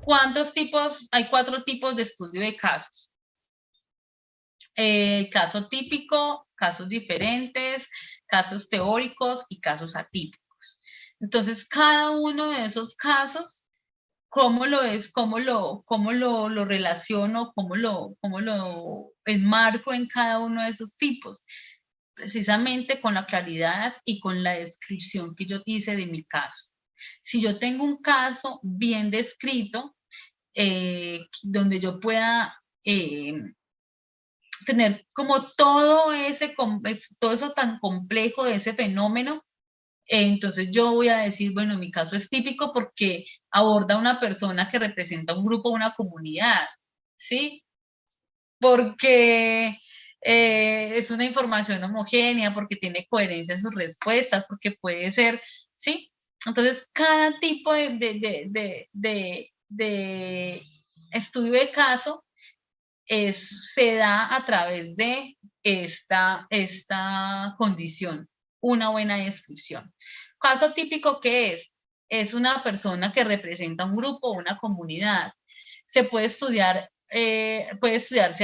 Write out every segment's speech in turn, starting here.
¿Cuántos tipos? Hay 4 tipos de estudio de casos. Caso típico, casos diferentes, casos teóricos y casos atípicos. Entonces, cada uno de esos casos, ¿cómo lo es? ¿Cómo lo relaciono? ¿Cómo lo enmarco en cada uno de esos tipos? Precisamente con la claridad y con la descripción que yo hice de mi caso. Si yo tengo un caso bien descrito, donde yo pueda tener como todo eso tan complejo de ese fenómeno, entonces yo voy a decir, bueno, mi caso es típico porque aborda a una persona que representa un grupo, una comunidad, ¿sí? Porque es una información homogénea, porque tiene coherencia en sus respuestas, porque puede ser, ¿sí? Entonces, cada tipo de estudio de caso se da a través de esta condición, una buena descripción. Caso típico, ¿qué es? Es una persona que representa un grupo, una comunidad. Se puede estudiarse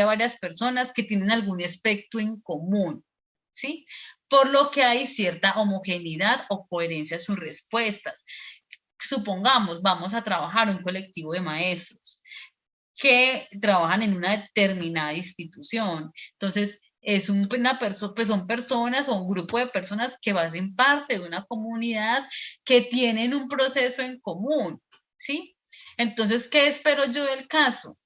a varias personas que tienen algún aspecto en común, ¿sí? Por lo que hay cierta homogeneidad o coherencia en sus respuestas. Supongamos, vamos a trabajar un colectivo de maestros que trabajan en una determinada institución. Entonces, pues son personas o un grupo de personas que hacen parte de una comunidad que tienen un proceso en común, ¿sí? Entonces, ¿qué espero yo del caso?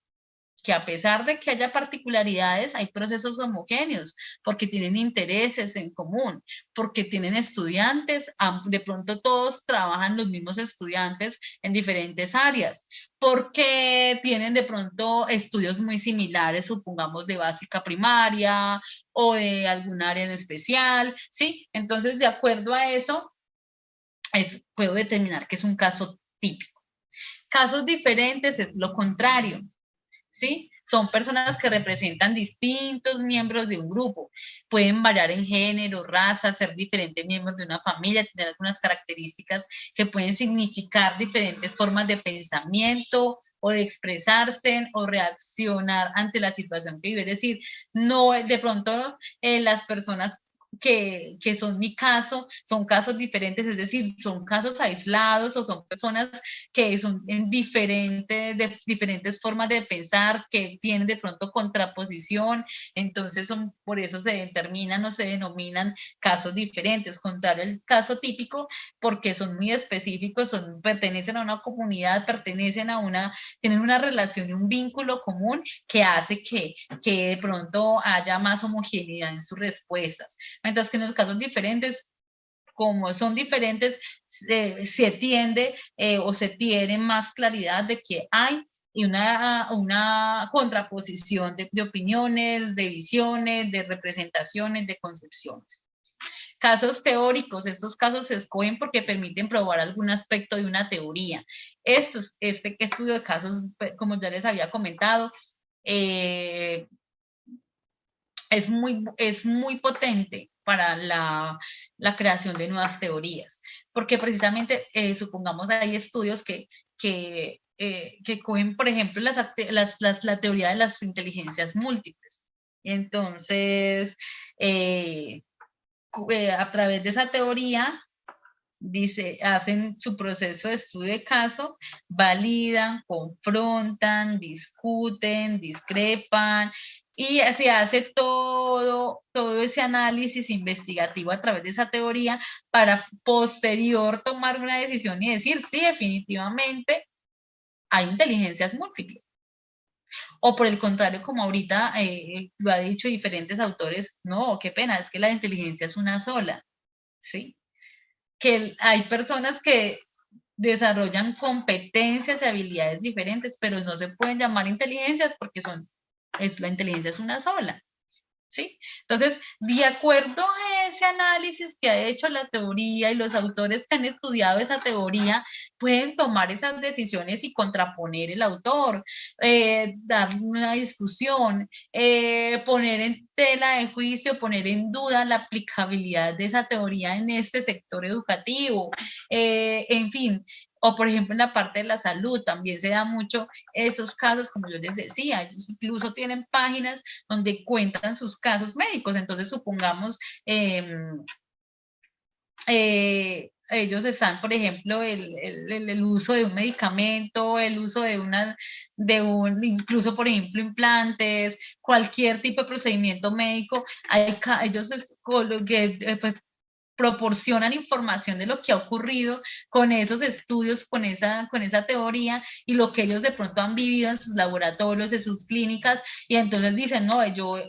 Que a pesar de que haya particularidades, hay procesos homogéneos, porque tienen intereses en común, porque tienen estudiantes, de pronto todos trabajan los mismos estudiantes en diferentes áreas, porque tienen de pronto estudios muy similares, supongamos de básica primaria o de algún área en especial, ¿sí? Entonces, de acuerdo a eso, puedo determinar que es un caso típico. Casos diferentes es lo contrario. ¿Sí? Son personas que representan distintos miembros de un grupo. Pueden variar en género, raza, ser diferentes miembros de una familia, tener algunas características que pueden significar diferentes formas de pensamiento o de expresarse o reaccionar ante la situación que vive. Es decir, no de pronto las personas que son mi caso, son casos diferentes, es decir, son casos aislados o son personas que son en diferentes formas de pensar, que tienen de pronto contraposición, entonces por eso se determinan o se denominan casos diferentes, contrario al caso típico, porque son muy específicos, pertenecen a una comunidad, tienen una relación y un vínculo común que hace que de pronto haya más homogeneidad en sus respuestas. Mientras que en los casos diferentes, como son diferentes, se tiende o se tiene más claridad de que hay y una contraposición de opiniones, de visiones, de representaciones, de concepciones. Casos teóricos, estos casos se escogen porque permiten probar algún aspecto de una teoría. Este estudio de casos, como ya les había comentado, es muy potente para la creación de nuevas teorías, porque precisamente, supongamos, hay estudios que cogen, por ejemplo, la teoría de las inteligencias múltiples. Entonces, a través de esa teoría, hacen su proceso de estudio de caso, validan, confrontan, discuten, discrepan, y se hace todo ese análisis investigativo a través de esa teoría para posterior tomar una decisión y decir, sí, definitivamente hay inteligencias múltiples. O por el contrario, como ahorita lo ha dicho diferentes autores, no, qué pena, es que la inteligencia es una sola, ¿sí? Que hay personas que desarrollan competencias y habilidades diferentes, pero no se pueden llamar inteligencias porque la inteligencia es una sola. ¿Sí? Entonces, de acuerdo a ese análisis que ha hecho la teoría y los autores que han estudiado esa teoría, pueden tomar esas decisiones y contraponer el autor, dar una discusión, poner en tela de juicio, poner en duda la aplicabilidad de esa teoría en este sector educativo, en fin, O, por ejemplo, en la parte de la salud también se da mucho esos casos, como yo les decía, ellos incluso tienen páginas donde cuentan sus casos médicos. Entonces, supongamos, ellos están, por ejemplo, el uso de un medicamento, el uso incluso, por ejemplo, implantes, cualquier tipo de procedimiento médico, ellos pues, proporcionan información de lo que ha ocurrido con esos estudios, con esa teoría y lo que ellos de pronto han vivido en sus laboratorios, en sus clínicas, y entonces dicen, no, yo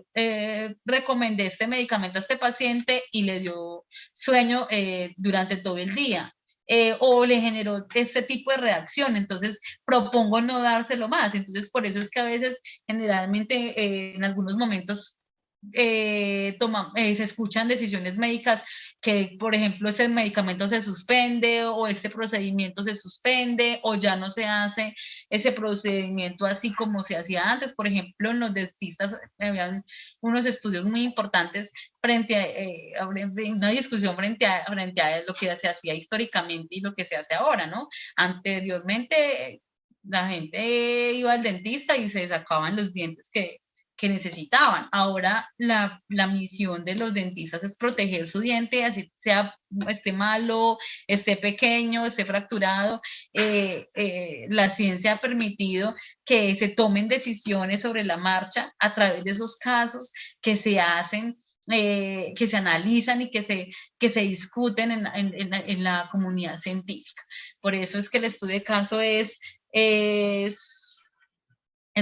recomendé este medicamento a este paciente y le dio sueño durante todo el día. O le generó este tipo de reacción, entonces propongo no dárselo más. Entonces, por eso es que a veces, generalmente, en algunos momentos, se escuchan decisiones médicas que, por ejemplo, este medicamento se suspende o este procedimiento se suspende o ya no se hace ese procedimiento así como se hacía antes. Por ejemplo, en los dentistas habían unos estudios muy importantes frente a una discusión frente a lo que se hacía históricamente y lo que se hace ahora, ¿no? Anteriormente, la gente iba al dentista y se sacaban los dientes que necesitaban. Ahora la misión de los dentistas es proteger su diente, así sea, esté malo, esté pequeño, esté fracturado. La ciencia ha permitido que se tomen decisiones sobre la marcha a través de esos casos que se hacen, que se analizan y que se discuten en la comunidad científica. Por eso es que el estudio de caso es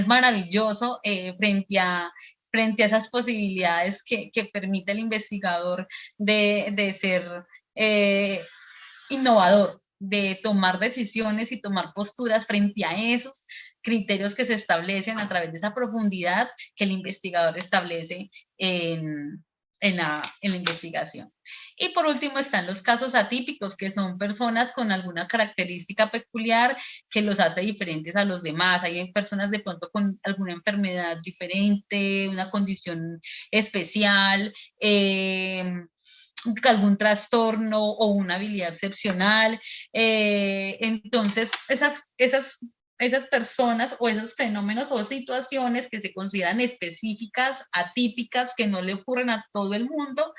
maravilloso frente a esas posibilidades que permite el investigador de ser innovador, de tomar decisiones y tomar posturas frente a esos criterios que se establecen a través de esa profundidad que el investigador establece en la investigación. Y por último están los casos atípicos, que son personas con alguna característica peculiar que los hace diferentes a los demás. Hay personas de pronto con alguna enfermedad diferente, una condición especial, algún trastorno o una habilidad excepcional. Entonces, esas personas o esos fenómenos o situaciones que se consideran específicas, atípicas, que no le ocurren a todo el mundo,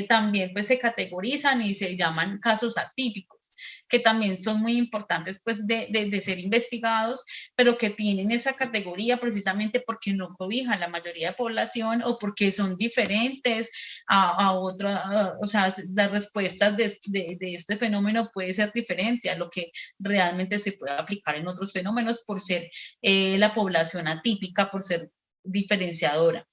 también pues se categorizan y se llaman casos atípicos, que también son muy importantes pues de ser investigados, pero que tienen esa categoría precisamente porque no cobijan la mayoría de población o porque son diferentes a otra, o sea, las respuestas de este fenómeno puede ser diferente a lo que realmente se puede aplicar en otros fenómenos por ser la población atípica, por ser diferenciadora.